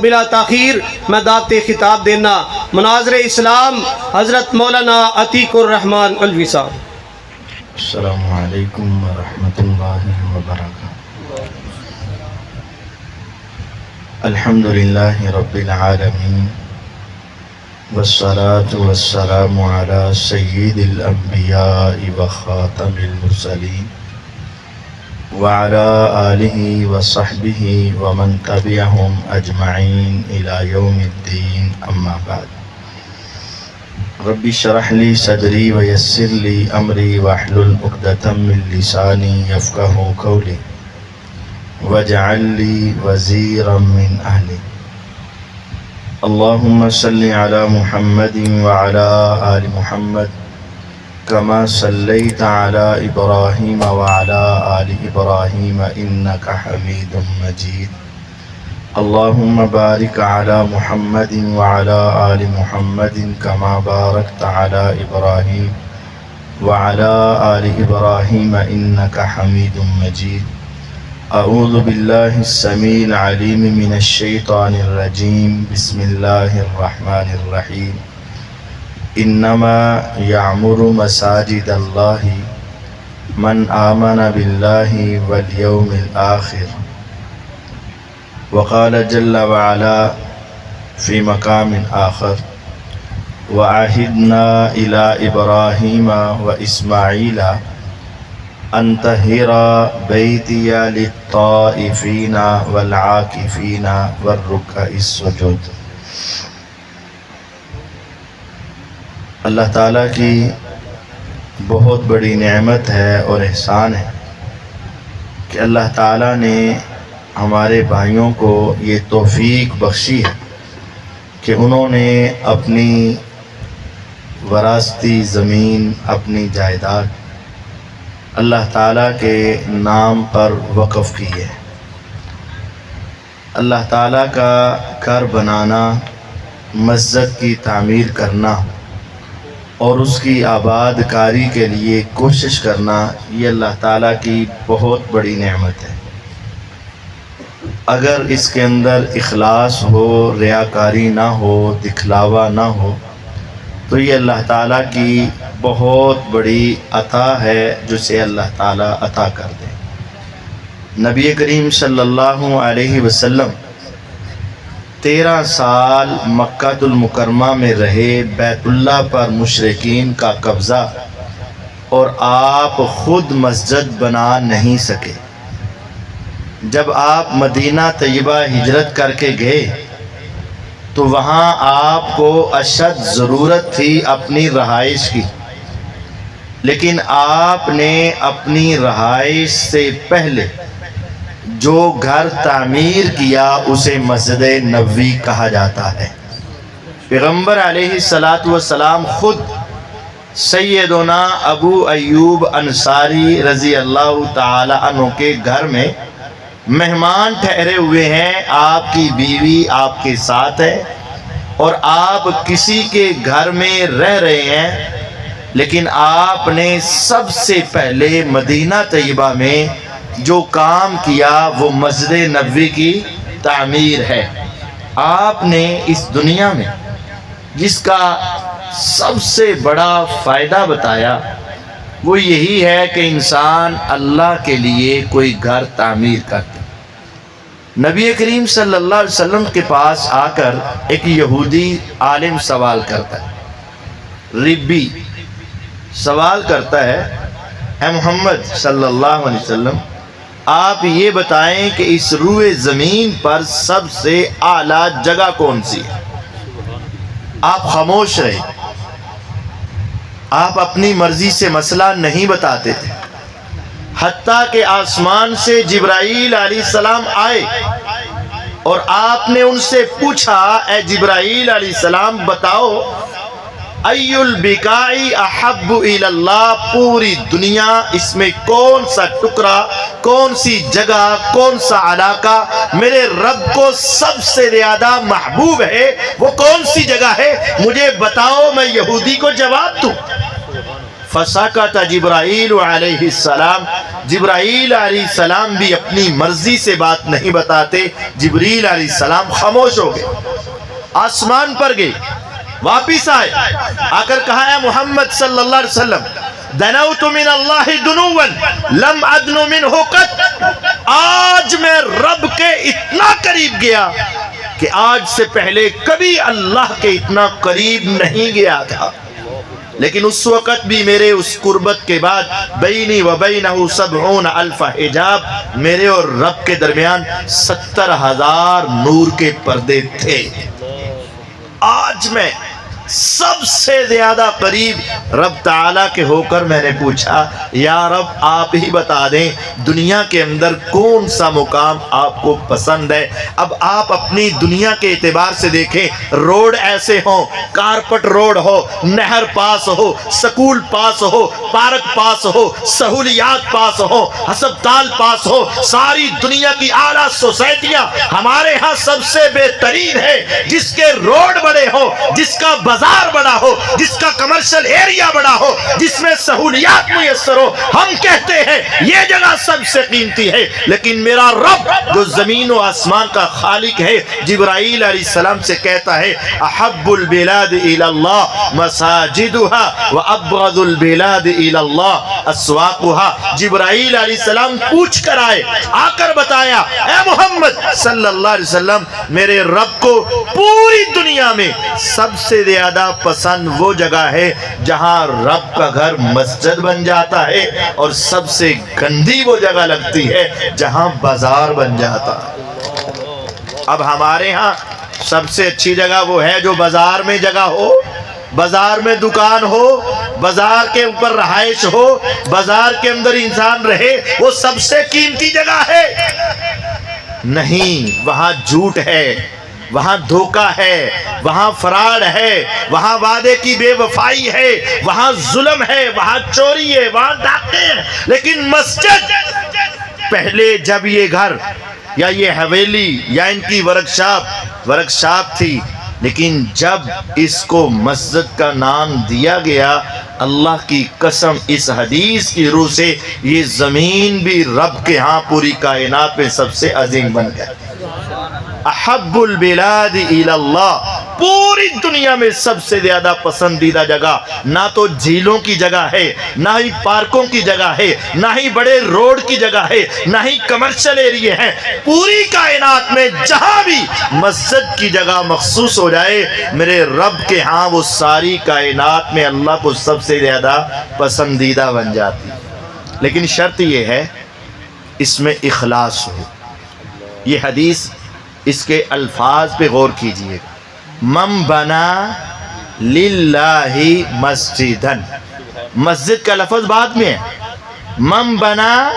بلا تاخیر میں دعوت خطاب دینا مناظر اسلام حضرت مولانا عتیق الرحمن علوی صاحب۔ السلام علیکم ورحمۃ اللہ وبرکاتہ۔ الحمد للہ رب العالمین والصلاة والسلام علی سید الانبیاء وخاتم المرسلین وعلى آلہ وصحبہ ومن تبعہم اجمعین الی یوم الدین، اما بعد۔ رب اشرح لی صدری ویسر لی امری واحلل عقدۃ من لسانی یفقہوا قولی واجعل لی وزیرا من اہلی۔ اللہم صل علی محمد وعلی آل محمد كما صليت على إبراهيم وعلى آل إبراهيم إنك حميد مجيد۔ اللهم بارك على محمد وعلى آل محمد كما باركت على إبراهيم وعلى آل إبراهيم إنك حميد مجيد۔ أعوذ بالله السميع العليم من الشيطان الرجيم، بسم الله الرحمن الرحيم۔ انما یعمر مساجد اللہ من آمن باللہ والیوم الآخر۔ وقال جل وعلا فی مقام آخر وعہدنا الی ابراہیم واسماعیل ان طہر بیتی للطائفین والعاکفین والرکع السجود۔ اللہ تعالیٰ کی بہت بڑی نعمت ہے اور احسان ہے کہ اللہ تعالیٰ نے ہمارے بھائیوں کو یہ توفیق بخشی ہے کہ انہوں نے اپنی وراثتی زمین، اپنی جائیداد اللہ تعالیٰ کے نام پر وقف کی ہے۔ اللہ تعالیٰ کا گھر بنانا، مسجد کی تعمیر کرنا اور اس کی آباد کاری کے لیے کوشش کرنا، یہ اللہ تعالیٰ کی بہت بڑی نعمت ہے۔ اگر اس کے اندر اخلاص ہو، ریاکاری نہ ہو، دکھلاوا نہ ہو، تو یہ اللہ تعالیٰ کی بہت بڑی عطا ہے جسے اللہ تعالیٰ عطا کر دے۔ نبی کریم صلی اللہ علیہ وسلم 13 سال مکہ المکرمہ میں رہے، بیت اللہ پر مشرکین کا قبضہ، اور آپ خود مسجد بنا نہیں سکے۔ جب آپ مدینہ طیبہ ہجرت کر کے گئے تو وہاں آپ کو اشد ضرورت تھی اپنی رہائش کی، لیکن آپ نے اپنی رہائش سے پہلے جو گھر تعمیر کیا اسے مسجد نبوی کہا جاتا ہے۔ پیغمبر علیہ السلام خود سیدنا ابو ایوب انصاری رضی اللہ تعالی عنہ کے گھر میں مہمان ٹھہرے ہوئے ہیں۔ آپ کی بیوی آپ کے ساتھ ہے اور آپ کسی کے گھر میں رہ رہے ہیں، لیکن آپ نے سب سے پہلے مدینہ طیبہ میں جو کام کیا وہ مسجد نبوی کی تعمیر ہے۔ آپ نے اس دنیا میں جس کا سب سے بڑا فائدہ بتایا وہ یہی ہے کہ انسان اللہ کے لیے کوئی گھر تعمیر کرتے۔ نبی کریم صلی اللہ علیہ وسلم کے پاس آ کر ایک یہودی عالم سوال کرتا ہے، ربی سوال کرتا ہے، اے محمد صلی اللہ علیہ وسلم، آپ یہ بتائیں کہ اس روئے زمین پر سب سے اعلیٰ جگہ کون سی ہے؟ آپ خاموش رہے، آپ اپنی مرضی سے مسئلہ نہیں بتاتے تھے، حتیٰ کہ آسمان سے جبرائیل علیہ السلام آئے اور آپ نے ان سے پوچھا، اے جبرائیل علیہ السلام بتاؤ، ای البقاع احب الی اللہ، پوری دنیا اس میں کون سا ٹکڑا، کون سی جگہ، کون سا علاقہ میرے رب کو سب سے زیادہ محبوب ہے، وہ کون سی جگہ ہے؟ مجھے بتاؤ، میں یہودی کو جواب دوں۔ فسکت جبرائیل علیہ السلام، جبرائیل علیہ السلام بھی اپنی مرضی سے بات نہیں بتاتے. جبریل علیہ السلام خاموش ہو گئے, آسمان پر گئے, واپس آئے, آ کر کہا اے محمد صلی اللہ علیہ وسلم دنوت من اللہ دنوا لم ادنو منہ قط, آج میں رب کے اتنا قریب گیا کہ آج سے پہلے کبھی اللہ کے اتنا قریب نہیں گیا تھا. لیکن اس وقت بھی میرے اس قربت کے بعد بینی و بینہ 70,000 حجاب, میرے اور رب کے درمیان 70,000 نور کے پردے تھے. آج میں سب سے زیادہ قریب رب تعالیٰ کے ہو کر میں نے پوچھا یا رب آپ ہی بتا دیں دنیا کے اندر کون سا مقام آپ کو پسند ہے. اب آپ اپنی دنیا کے اعتبار سے دیکھیں, روڈ ایسے ہوں, کارپٹ روڈ ہو, نہر پاس ہو, سکول پاس ہو, پارک پاس ہو, سہولیات پاس ہو, ہسپتال پاس ہو, ساری دنیا کی اعلیٰ سوسائٹیاں ہمارے ہاں سب سے بہترین ہے جس کے روڈ بڑے ہو, جس کا بازار بڑا ہو, جس کا کمرشل ایریا بڑا ہو, جس میں سہولیات میسر ہو. ہم کہتے ہیں یہ جگہ سب سے قیمتی ہے. لیکن میرا رب جو زمین و آسمان کا خالق ہے جبرائیل علیہ السلام سے کہتا ہے احب البلاد الی اللہ مساجدها وابغض البلاد الی اللہ اسواقها. جبرائیل علیہ السلام پوچھ کر آئے, آ کر بتایا اے محمد صلی اللہ علیہ وسلم میرے رب کو پوری دنیا میں سب سے زیادہ پسند وہ جگہ ہے جہاں رب کا گھر مسجد بن جاتا ہے, اور سب سے گندی وہ جگہ لگتی ہے جہاں بازار بن جاتا ہے. اب ہمارے ہاں سب سے اچھی جگہ وہ ہے جو بازار میں جگہ ہو, بازار میں دکان ہو, بازار کے اوپر رہائش ہو, بازار کے اندر انسان رہے, وہ سب سے قیمتی جگہ ہے. نہیں, وہاں جھوٹ ہے, وہاں دھوکہ ہے, وہاں فراڈ ہے, وہاں وعدے کی بے وفائی ہے, وہاں ظلم ہے, وہاں چوری ہے, وہاں ڈاکے ہیں. لیکن مسجد, پہلے جب یہ گھر یا یہ حویلی یا ان کی ورکشاپ تھی, لیکن جب اس کو مسجد کا نام دیا گیا, اللہ کی قسم اس حدیث کی روح سے یہ زمین بھی رب کے ہاں پوری کائنات میں سب سے عظیم بن گیا. احب البلاد الی اللہ, پوری دنیا میں سب سے زیادہ پسندیدہ جگہ نہ تو جھیلوں کی جگہ ہے, نہ ہی پارکوں کی جگہ ہے, نہ ہی بڑے روڈ کی جگہ ہے, نہ ہی کمرشل ایریے ہیں. پوری کائنات میں جہاں بھی مسجد کی جگہ مخصوص ہو جائے میرے رب کے ہاں وہ ساری کائنات میں اللہ کو سب سے زیادہ پسندیدہ بن جاتی. لیکن شرط یہ ہے اس میں اخلاص ہو. یہ حدیث, اس کے الفاظ پہ غور کیجئے. من بنا للہ مسجدن, مسجد کا لفظ بعد میں ہے. من بنا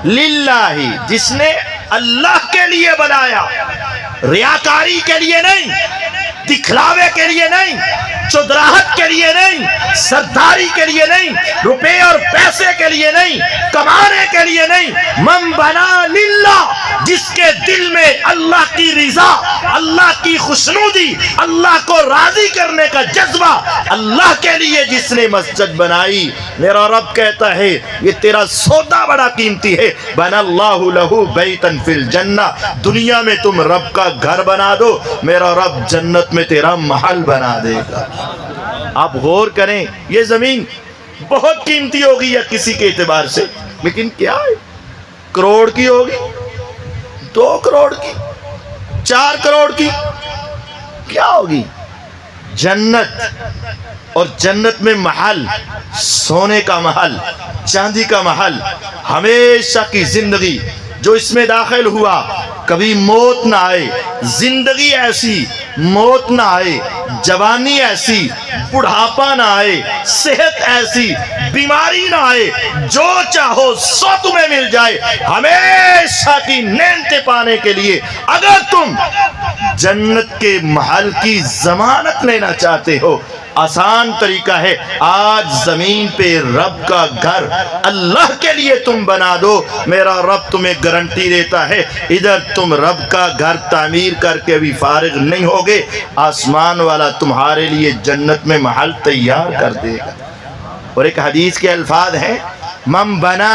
للہ, جس نے اللہ کے لیے بنایا, ریاکاری کے لیے نہیں, دکھلاوے کے لیے نہیں, چودراہٹ کے لیے نہیں, سرداری کے لیے نہیں, روپے اور پیسے کے لیے نہیں, کمانے کے لیے نہیں. من بنا للہ, جس کے دل میں اللہ کی رضا, اللہ کی خوشنودی, اللہ کو راضی کرنے کا جذبہ, اللہ کے لیے جس نے مسجد بنائی, میرا رب کہتا ہے یہ تیرا سودا بڑا قیمتی ہے. بنا اللہ لہ بیتا فی الجنہ, دنیا میں تم رب کا گھر بنا دو, میرا رب جنت میں تیرا محل بنا دے گا. آپ غور کریں, یہ زمین بہت قیمتی ہوگی یا کسی کے اعتبار سے, لیکن کیا ہے, کروڑ کی ہوگی, 2 کروڑ کی, 4 کروڑ کی, کیا ہوگی. جنت, اور جنت میں محل, سونے کا محل, چاندی کا محل, ہمیشہ کی زندگی. جو اس میں داخل ہوا کبھی موت نہ آئے, زندگی ایسی موت نہ آئے, جوانی ایسی بڑھاپا نہ آئے, صحت ایسی بیماری نہ آئے, جو چاہو سو تمہیں مل جائے. ہمیشہ کی نعمتیں پانے کے لیے اگر تم جنت کے محل کی ضمانت لینا چاہتے ہو, آسان طریقہ ہے, آج زمین پہ رب کا گھر اللہ کے لیے تم بنا دو. میرا رب تمہیں گارنٹی دیتا ہے ادھر تم رب کا گھر تعمیر کر کے بھی فارغ نہیں ہوگے, آسمان والا تمہارے لیے جنت میں محل تیار کر دے گا. اور ایک حدیث کے الفاظ ہیں من بنا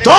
2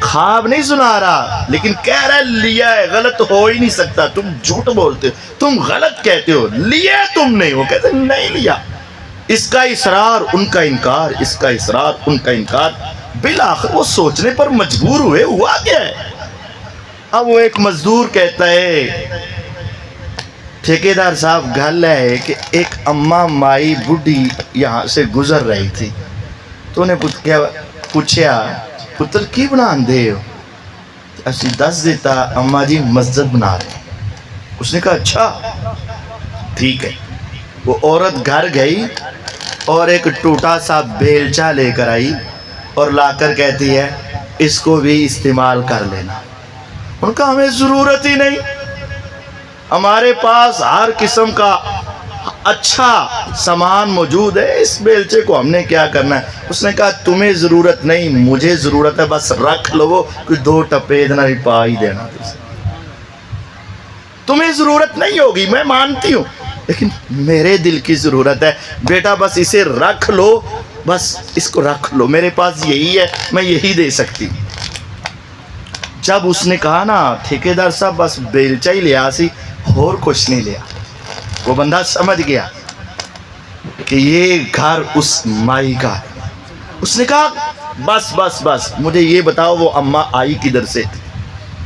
خواب نہیں سنا رہا لیکن کہہ رہا ہے لیا ہے، غلط ہو ہی نہیں سکتا، تم جھوٹ بولتے ہو، تم غلط کہتے ہو، لیا تم نہیں، وہ کہتے نہیں لیا۔ اس کا اصرار ان کا انکار، اس کا اصرار ان کا انکار، بالآخر وہ سوچنے پر مجبور ہوئے ہوا کیا ہے۔ اب وہ ایک مزدور کہتا ہے ٹھیکیدار صاحب گل ہے کہ ایک اماں مائی بڈھی یہاں سے گزر رہی تھی، تو انہیں پوچھا پتر کی بنا دے ہو؟ اسی دس دیتا اماں جی مسجد بنا رہے۔ اس نے کہا اچھا ٹھیک ہے۔ وہ عورت گھر گئی اور ایک ٹوٹا سا بیلچا لے کر آئی اور لا کر کہتی ہے اس کو بھی استعمال کر لینا۔ ان کا ہمیں ضرورت ہی نہیں، ہمارے پاس ہر قسم کا اچھا سامان موجود ہے، اس بیلچے کو ہم نے کیا کرنا ہے؟ اس نے کہا تمہیں ضرورت نہیں، مجھے ضرورت ہے، بس رکھ لو، کوئی دو ٹپے اتنا ہی پا ہی دینا۔ تمہیں ضرورت نہیں ہوگی میں مانتی ہوں، لیکن میرے دل کی ضرورت ہے بیٹا، بس اسے رکھ لو، بس اس کو رکھ لو، میرے پاس یہی ہے، میں یہی دے سکتی۔ جب اس نے کہا نا ٹھیکیدار صاحب بس بیلچہ ہی لیا سی اور کچھ نہیں لیا، وہ بندہ سمجھ گیا کہ یہ گھر اس مائی کا ہے۔ اس نے کہا بس بس بس مجھے یہ بتاؤ وہ اماں آئی کدھر سے تھی؟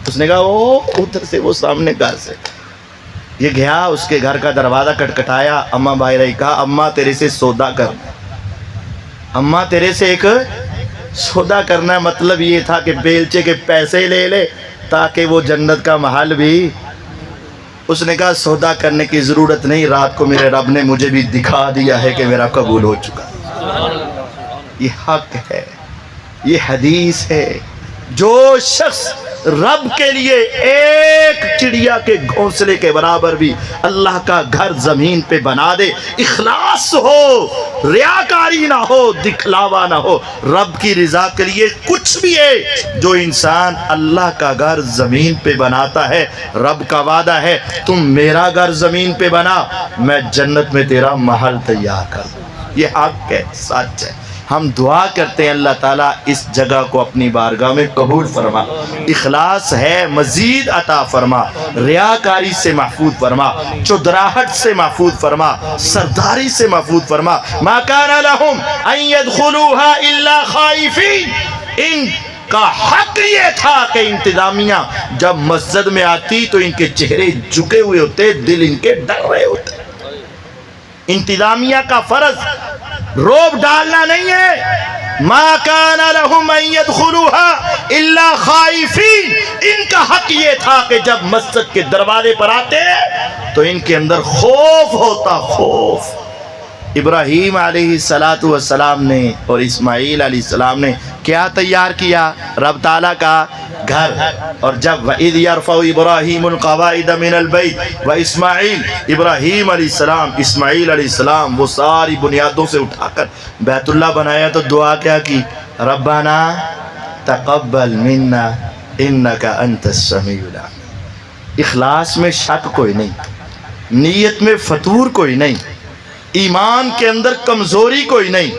اس نے کہا وہ ادھر سے، وہ سامنے گھر سے۔ یہ گیا اس کے گھر کا دروازہ کٹکھٹایا، اماں باہر آئی، کہا اماں تیرے سے سودا کرنا، اماں تیرے سے ایک سودا کرنا۔ مطلب یہ تھا کہ بیلچے کے پیسے لے لے تاکہ وہ جنت کا محل بھی۔ اس نے کہا سودا کرنے کی ضرورت نہیں، رات کو میرے رب نے مجھے بھی دکھا دیا ہے کہ میرا قبول ہو چکا۔ یہ حق ہے، یہ حدیث ہے، جو شخص رب کے لیے ایک چڑیا کے گھونسلے کے برابر بھی اللہ کا گھر زمین پہ بنا دے، اخلاص ہو، ریاکاری نہ ہو، دکھلاوا نہ ہو، رب کی رضا کے لیے کچھ بھی ہے، جو انسان اللہ کا گھر زمین پہ بناتا ہے، رب کا وعدہ ہے تم میرا گھر زمین پہ بنا، میں جنت میں تیرا محل تیار کر دوں۔ یہ حق ہے، سچ ہے۔ ہم دعا کرتے ہیں اللہ تعالیٰ اس جگہ کو اپنی بارگاہ میں قبول فرما، اخلاص ہے مزید عطا فرما، ریاکاری سے محفوظ فرما، چودراہٹ سے محفوظ فرما، سرداری سے محفوظ فرما۔ ما کان لہم ان يدخلوها الا خائفین، ان کا حق یہ تھا کہ انتظامیہ جب مسجد میں آتی تو ان کے چہرے جھکے ہوئے ہوتے، دل ان کے ڈر رہے ہوتے۔ انتظامیہ کا فرض روب ڈالنا نہیں ہے۔ ما کان لہم ان يدخلوها الا خائفین، ان کا حق یہ تھا کہ جب مسجد کے دروازے پر آتے تو ان کے اندر خوف ہوتا، خوف۔ ابراہیم علیہ السلام نے اور اسماعیل علیہ السلام نے کیا تیار کیا؟ رب تعالیٰ کا گھر۔ اور جب وَإِذْ يَرْفَعُ إِبْرَاهِيمُ الْقَوَاعِدَ مِنَ الْبَيْتِ وَإِسْمَاعِيلُ، ابراہیم علیہ السلام، اسماعیل علیہ السلام وہ ساری بنیادوں سے اٹھا کر بیت اللہ بنایا تو دعا کیا کی؟ ربنا تقبل منا انک انت السمیع العلیم۔ اخلاص میں شک کوئی نہیں، نیت میں فتور کوئی نہیں، ایمان کے اندر کمزوری کوئی نہیں،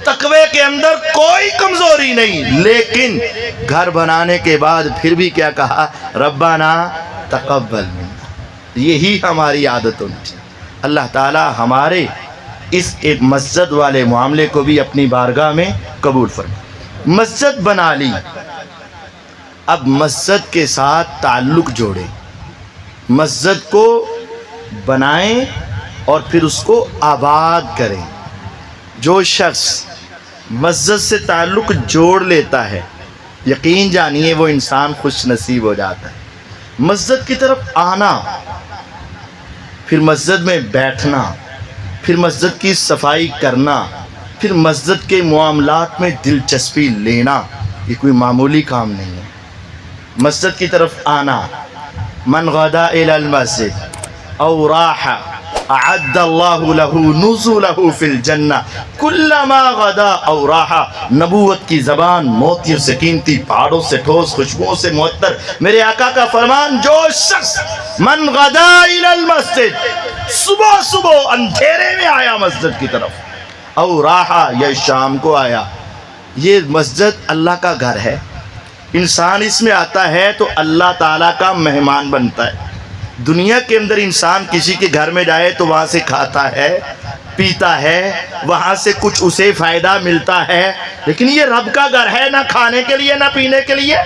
تقوی کے اندر کوئی کمزوری نہیں، لیکن گھر بنانے کے بعد پھر بھی کیا کہا؟ ربنا تقبل منا۔ یہی ہماری عادت ہونی چاہیے۔ اللہ تعالی ہمارے اس ایک مسجد والے معاملے کو بھی اپنی بارگاہ میں قبول فرمائے۔ مسجد بنا لی، اب مسجد کے ساتھ تعلق جوڑیں، مسجد کو بنائیں اور پھر اس کو آباد کریں۔ جو شخص مسجد سے تعلق جوڑ لیتا ہے یقین جانیے وہ انسان خوش نصیب ہو جاتا ہے۔ مسجد کی طرف آنا، پھر مسجد میں بیٹھنا، پھر مسجد کی صفائی کرنا، پھر مسجد کے معاملات میں دلچسپی لینا، یہ کوئی معمولی کام نہیں ہے۔ مسجد کی طرف آنا، من غدا الی المسجد او راح اعد اللہ لہ نزلہ فی الجنہ کلما غدا او راح۔ نبوت کی زبان موتیوں سے قیمتی، پہاڑوں سے ٹھوس، خوشبوؤں سے معطر، میرے آقا کا فرمان، جو شخص من غدا الی المسجد، صبح صبح اندھیرے میں آیا مسجد کی طرف، او راح یا شام کو آیا۔ یہ مسجد اللہ کا گھر ہے، انسان اس میں آتا ہے تو اللہ تعالیٰ کا مہمان بنتا ہے۔ دنیا کے اندر انسان کسی کے گھر میں جائے تو وہاں سے کھاتا ہے، پیتا ہے، وہاں سے کچھ اسے فائدہ ملتا ہے، لیکن یہ رب کا گھر ہے، نہ کھانے کے لیے نہ پینے کے لیے۔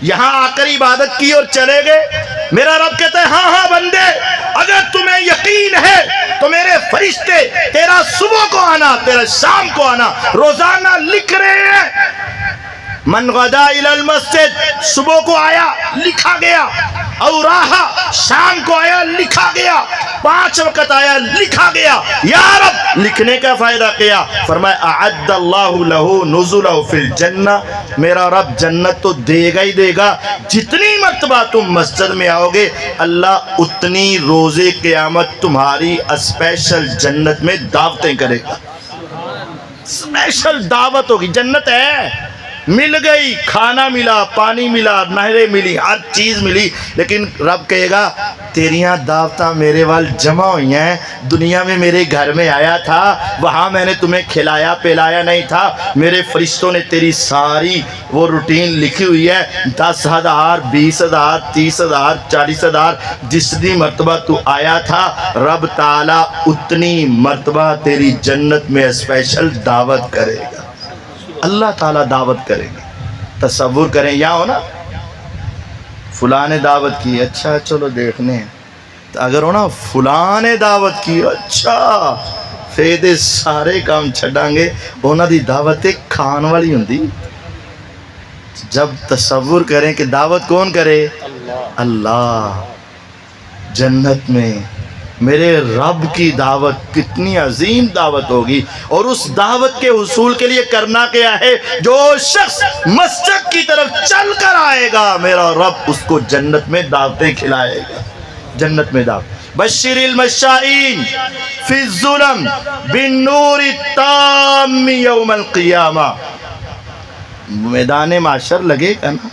یہاں آ کر عبادت کی اور چلے گئے۔ میرا رب کہتا ہے ہاں ہاں بندے، اگر تمہیں یقین ہے تو میرے فرشتے تیرا صبح کو آنا، تیرا شام کو آنا روزانہ لکھ رہے ہیں۔ من غدا الی المسجد، صبح کو آیا لکھا گیا، اور راہا شام کو آیا لکھا گیا، 5 وقت آیا لکھا گیا۔ یا رب، لکھنے کا فائدہ کیا؟ فرمایا اعد اللہ لہ نزلہ فی الجنہ، میرا رب جنت تو دے گا ہی دے گا۔ جتنی مرتبہ تم مسجد میں آؤ گے اللہ اتنی روز قیامت تمہاری اسپیشل جنت میں دعوتیں کرے گا۔ اسپیشل دعوت ہوگی، جنت ہے، مل گئی، کھانا ملا، پانی ملا، نہریں ملی، ہر چیز ملی، لیکن رب کہے گا تیریاں دعوتاں میرے وال جمع ہوئی ہیں۔ دنیا میں میرے گھر میں آیا تھا، وہاں میں نے تمہیں کھلایا پلایا نہیں تھا، میرے فرشتوں نے تیری ساری وہ روٹین لکھی ہوئی ہے، 10,000 20,000 30,000 40,000، جتنی مرتبہ تو آیا تھا رب تعالیٰ اتنی مرتبہ تیری جنت میں اسپیشل دعوت کرے گا۔ اللہ تعالیٰ دعوت کرے گا۔ تصور کریں، یہاں ہو نا فلاں نے دعوت کی، اچھا چلو دیکھنے ہیں، تو اگر ہو نا فلاں نے دعوت کی، اچھا پھر سارے کام چھڈاں گے، انہاں دی دعوت کھان والی ہوندی۔ جب تصور کریں کہ دعوت کون کرے؟ اللہ۔ جنت میں میرے رب کی دعوت کتنی عظیم دعوت ہوگی، اور اس دعوت کے حصول کے لیے کرنا کیا ہے؟ جو شخص مسجد کی طرف چل کر آئے گا میرا رب اس کو جنت میں دعوتیں کھلائے گا۔ جنت میں دعوت۔ بشر المشائین فی الظلم بالنور التام یوم القیامہ، میدان معاشر لگے گا نا،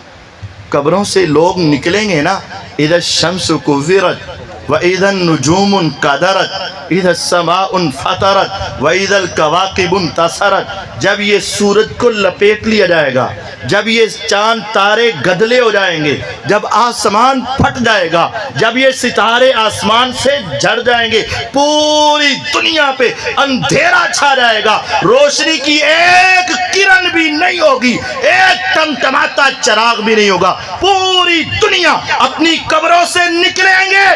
قبروں سے لوگ نکلیں گے نا، اذا الشمس کورت وَإِذَا النُّجُومُ انْقَدَرَتْ اِذَا السَّمَاءُ انْفَطَرَتْ وَإِذَا الْكَوَاكِبُ انْتَثَرَتْ، جب یہ سورج کو لپیٹ لیا جائے گا، جب یہ چاند تارے گدلے ہو جائیں گے، جب آسمان پھٹ جائے گا، جب یہ ستارے آسمان سے جھڑ جائیں گے، پوری دنیا پہ اندھیرا چھا جائے گا، روشنی کی ایک کرن بھی نہیں ہوگی، ایک ٹمٹماتا چراغ بھی نہیں ہوگا، پوری دنیا اپنی قبروں سے نکلیں گے،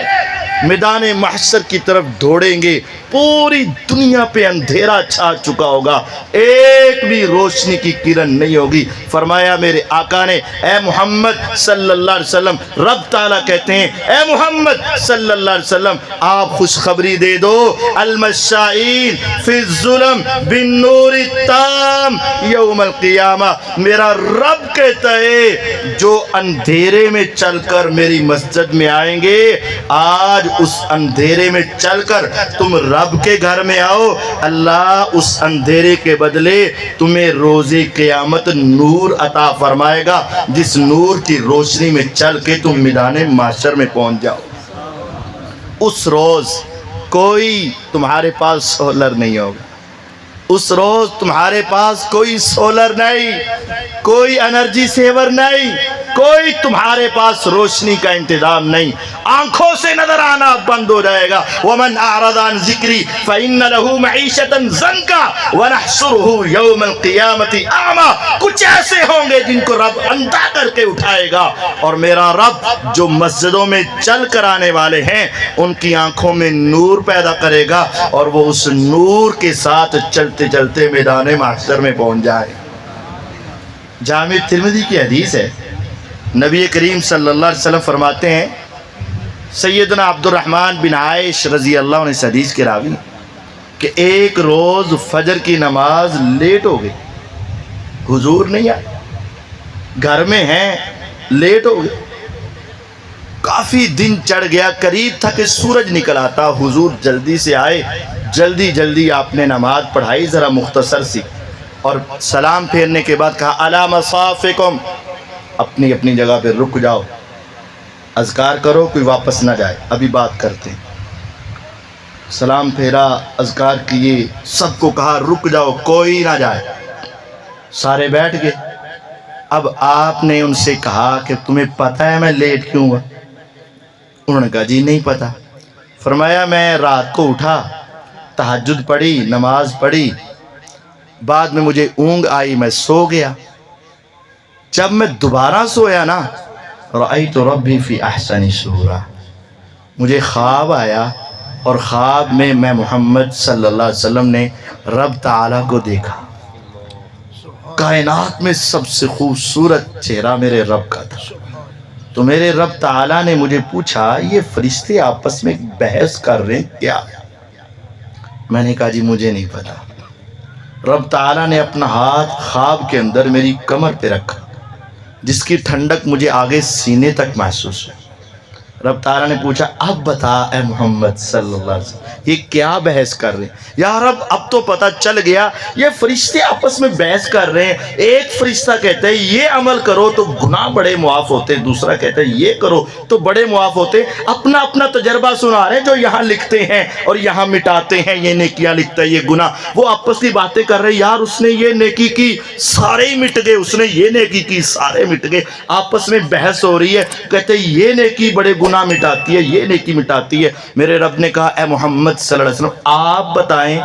میدان محشر کی طرف دوڑیں گے، پوری دنیا پہ اندھیرا چھا چکا ہوگا، ایک بھی روشنی کی کرن نہیں ہوگی۔ فرمایا میرے آقا نے اے محمد صلی اللہ علیہ وسلم، رب تعالیٰ کہتے ہیں اے محمد صلی اللہ علیہ وسلم آپ خوشخبری دے دو، المشائین فی الظلم بالنور التام یوم القیامہ، میرا رب کہتا ہے جو اندھیرے میں چل کر میری مسجد میں آئیں گے، آج اس اندھیرے میں چل کر تم رب کے گھر میں آؤ، اللہ اس اندھیرے کے بدلے تمہیں روز قیامت نور عطا فرمائے گا، جس نور کی روشنی میں چل کے تم میدان محشر میں پہنچ جاؤ۔ اس روز کوئی تمہارے پاس سولر نہیں ہوگا، اس روز تمہارے پاس کوئی سولر نہیں، کوئی انرجی سیور نہیں، کوئی تمہارے پاس روشنی کا انتظام نہیں، آنکھوں سے نظر آنا بند ہو جائے گا۔ وَمَنْ أَعْرَضَ عَنْ ذِكْرِي فَإِنَّ لَهُ مَعِيشَةً ضَنْكًا وَنَحْشُرُهُ يَوْمَ الْقِيَامَةِ أَعْمَىٰ، کچھ ایسے ہوں گے جن کو رب اندھا کر کے اٹھائے گا، اور میرا رب جو مسجدوں میں چل کر آنے والے ہیں ان کی آنکھوں میں نور پیدا کرے گا، اور وہ اس نور کے ساتھ چلتے چلتے میدان محشر میں پہنچ جائے۔ جامع ترمذی کی حدیث ہے، نبی کریم صلی اللہ علیہ وسلم فرماتے ہیں، سیدنا عبد الرحمن بن عائش رضی اللہ عنہ اس حدیث کے راوی، کہ ایک روز فجر کی نماز لیٹ ہو گئی، حضور نہیں آئے، گھر میں ہیں، لیٹ ہو گئے، کافی دن چڑھ گیا، قریب تھا کہ سورج نکل آتا، حضور جلدی سے آئے، جلدی جلدی آپ نے نماز پڑھائی ذرا مختصر سی، اور سلام پھیرنے کے بعد کہا الا مصافکم، اپنی اپنی جگہ پہ رک جاؤ، اذکار کرو، کوئی واپس نہ جائے، ابھی بات کرتے ہیں۔ سلام پھیرا، اذکار کیے، سب کو کہا رک جاؤ، کوئی نہ جائے، سارے بیٹھ گئے۔ اب آپ نے ان سے کہا کہ تمہیں پتہ ہے میں لیٹ کیوں ہوا؟ انہوں نے کہا جی نہیں پتہ۔ فرمایا میں رات کو اٹھا، تہجد پڑھی، نماز پڑھی، بعد میں مجھے اونگ آئی، میں سو گیا۔ جب میں دوبارہ سویا نا، رأیت ربی فی احسن صورہ، مجھے خواب آیا اور خواب میں محمد صلی اللہ علیہ وسلم نے رب تعالیٰ کو دیکھا۔ کائنات میں سب سے خوبصورت چہرہ میرے رب کا تھا۔ تو میرے رب تعالیٰ نے مجھے پوچھا یہ فرشتے آپس میں بحث کر رہے ہیں کیا؟ میں نے کہا جی مجھے نہیں پتا۔ رب تعالیٰ نے اپنا ہاتھ خواب کے اندر میری کمر پہ رکھا، جس کی ٹھنڈک مجھے آگے سینے تک محسوس ہوئی۔ رب تعالیٰ نے پوچھا اب بتا اے محمد صلی اللہ علیہ وسلم یہ کیا بحث کر رہے ہیں؟ یا رب اب تو پتہ چل گیا یہ فرشتے آپس میں بحث کر رہے ہیں، ایک فرشتہ کہتا ہے یہ عمل کرو تو گناہ بڑے معاف ہوتے، دوسرا کہتا ہے یہ کرو تو بڑے معاف ہوتے۔ اپنا اپنا تجربہ سنا رہے ہیں، جو یہاں لکھتے ہیں اور یہاں مٹاتے ہیں، یہ نیکیاں لکھتا ہے یہ گناہ، وہ آپس کی باتیں کر رہے ہیں، یار اس نے یہ نیکی کی سارے ہی مٹ گئے، اس نے یہ نیکی کی سارے مٹ گئے، آپس میں بحث ہو رہی ہے۔ کہتے ہیں یہ نیکی بڑے گناہ مٹاتی ہے، یہ نیکی مٹاتی ہے۔ میرے رب نے کہا اے محمد صلی اللہ علیہ وسلم آپ بتائیں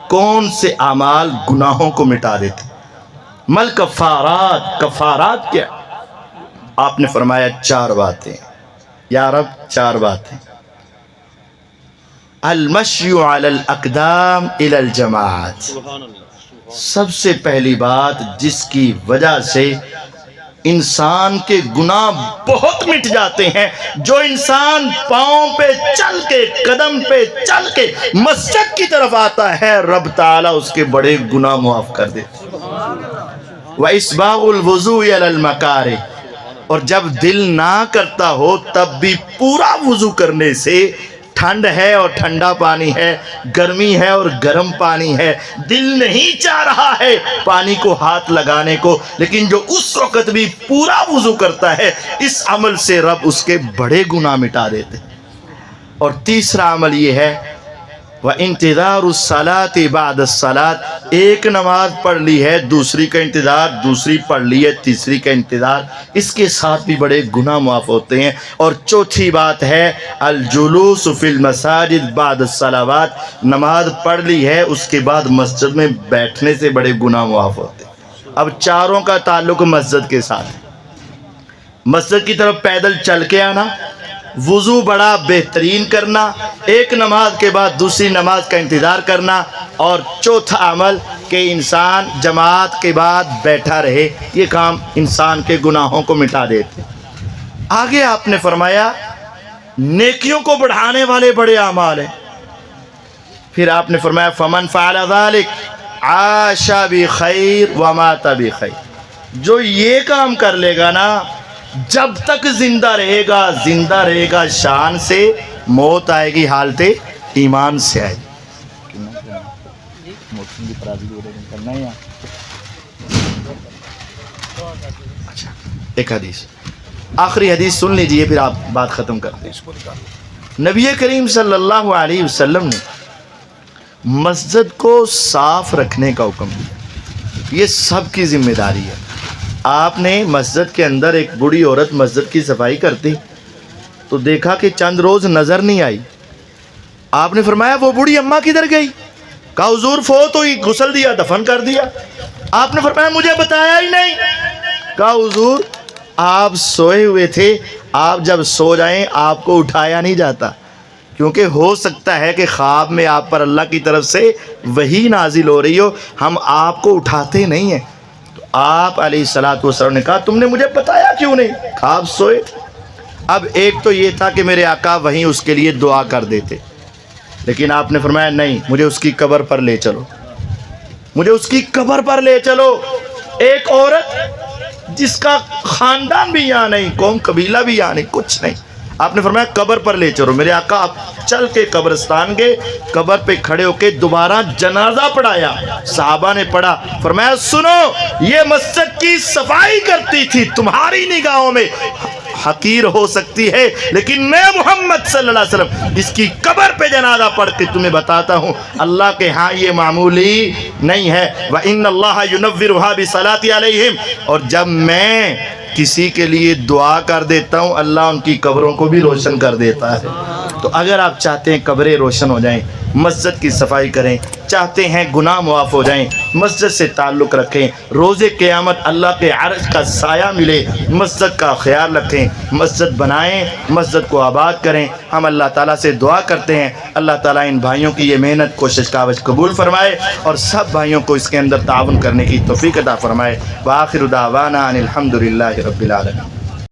کون سے اعمال گناہوں کو مٹا دیتے؟ مل کفارات، کفارات کیا؟ آپ نے فرمایا 4 باتیں یا رب، 4 باتیں۔ المشی علی الاقدام الی الجماعت، سب سے پہلی بات جس کی وجہ سے انسان کے گناہ بہت مٹ جاتے ہیں، جو انسان پاؤں پہ چل کے، قدم پہ چل کے مسجد کی طرف آتا ہے، رب تعالیٰ اس کے بڑے گناہ معاف کر دیتے۔ وَإِسْبَاغُ الْوُضُوءِ عَلَى الْمَكَارِهِ، اور جب دل نہ کرتا ہو تب بھی پورا وضو کرنے سے، ٹھنڈ ہے اور ٹھنڈا پانی ہے، گرمی ہے اور گرم پانی ہے، دل نہیں چاہ رہا ہے پانی کو ہاتھ لگانے کو، لیکن جو اس وقت بھی پورا وضو کرتا ہے، اس عمل سے رب اس کے بڑے گناہ مٹا دیتے۔ اور تیسرا عمل یہ ہے وَإِنْتِظَارُ الصَّلَاةِ بَعْدَ الصَّلَاةِ، ایک نماز پڑھ لی ہے، دوسری کا انتظار، دوسری پڑھ لی ہے، تیسری کا انتظار، اس کے ساتھ بھی بڑے گناہ معاف ہوتے ہیں۔ اور چوتھی بات ہے الجلوس فی المساجد بعد الصلوات، نماز پڑھ لی ہے اس کے بعد مسجد میں بیٹھنے سے بڑے گناہ معاف ہوتے ہیں۔ اب چاروں کا تعلق مسجد کے ساتھ ہے۔ مسجد کی طرف پیدل چل کے آنا، وضو بڑا بہترین کرنا، ایک نماز کے بعد دوسری نماز کا انتظار کرنا، اور چوتھا عمل کہ انسان جماعت کے بعد بیٹھا رہے، یہ کام انسان کے گناہوں کو مٹا دیتے۔ آگے آپ نے فرمایا نیکیوں کو بڑھانے والے بڑے اعمال ہیں۔ پھر آپ نے فرمایا فمن فعل ذلك عاش بخیر ومات بخیر، جو یہ کام کر لے گا نا، جب تک زندہ رہے گا شان سے، موت آئے گی حالت ایمان سے آئے گی۔ اچھا ایک حدیث، آخری حدیث سن لیجئے پھر آپ بات ختم کرتے ہیں۔ نبی کریم صلی اللہ علیہ وسلم نے مسجد کو صاف رکھنے کا حکم دیا، یہ سب کی ذمہ داری ہے۔ آپ نے مسجد کے اندر ایک بوڑھی عورت مسجد کی صفائی کرتی تو دیکھا کہ چند روز نظر نہیں آئی۔ آپ نے فرمایا وہ بوڑھی اماں کدھر گئی؟ کہا حضور فوت ہوئی، غسل دیا، دفن کر دیا۔ آپ نے فرمایا مجھے بتایا ہی نہیں۔ کہا حضور آپ سوئے ہوئے تھے، آپ جب سو جائیں آپ کو اٹھایا نہیں جاتا، کیونکہ ہو سکتا ہے کہ خواب میں آپ پر اللہ کی طرف سے وحی نازل ہو رہی ہو، ہم آپ کو اٹھاتے نہیں ہیں۔ آپ علیہ الصلوۃ والسلام نے کہا تم نے مجھے بتایا کیوں نہیں؟ خواب سوئے تھے۔ اب ایک تو یہ تھا کہ میرے آقا وہیں اس کے لیے دعا کر دیتے، لیکن آپ نے فرمایا نہیں، مجھے اس کی قبر پر لے چلو، مجھے اس کی قبر پر لے چلو۔ ایک عورت جس کا خاندان بھی یہاں نہیں، قوم قبیلہ بھی یہاں نہیں، کچھ نہیں، آپ نے فرمایا قبر پر لے چلو۔ میرے آقا آپ چل کے قبرستان گئے، قبر پہ کھڑے ہو کے دوبارہ جنازہ پڑھایا، صحابہ نے پڑھا، فرمایا سنو یہ مسجد کی صفائی کرتی تھی، تمہاری نگاہوں میں حقیر ہو سکتی ہے، لیکن میں محمد صلی اللہ علیہ وسلم اس کی قبر پہ جنازہ پڑھ کے تمہیں بتاتا ہوں اللہ کے ہاں یہ معمولی نہیں ہے۔ وَإِنَّ اللَّهَ يُنَوِّرُهَا بِصَلَاةِ عَلَيْهِمْ، اور جب میں کسی کے لیے دعا کر دیتا ہوں اللہ ان کی قبروں کو بھی روشن کر دیتا ہے۔ تو اگر آپ چاہتے ہیں قبریں روشن ہو جائیں، مسجد کی صفائی کریں، چاہتے ہیں گناہ معاف ہو جائیں، مسجد سے تعلق رکھیں، روز قیامت اللہ کے عرش کا سایہ ملے، مسجد کا خیال رکھیں، مسجد بنائیں، مسجد کو آباد کریں۔ ہم اللہ تعالیٰ سے دعا کرتے ہیں اللہ تعالیٰ ان بھائیوں کی یہ محنت کوشش کاوش قبول فرمائے اور سب بھائیوں کو اس کے اندر تعاون کرنے کی توفیق عطا فرمائے۔ وآخر دعوانا ان الحمد للہ رب العالمین۔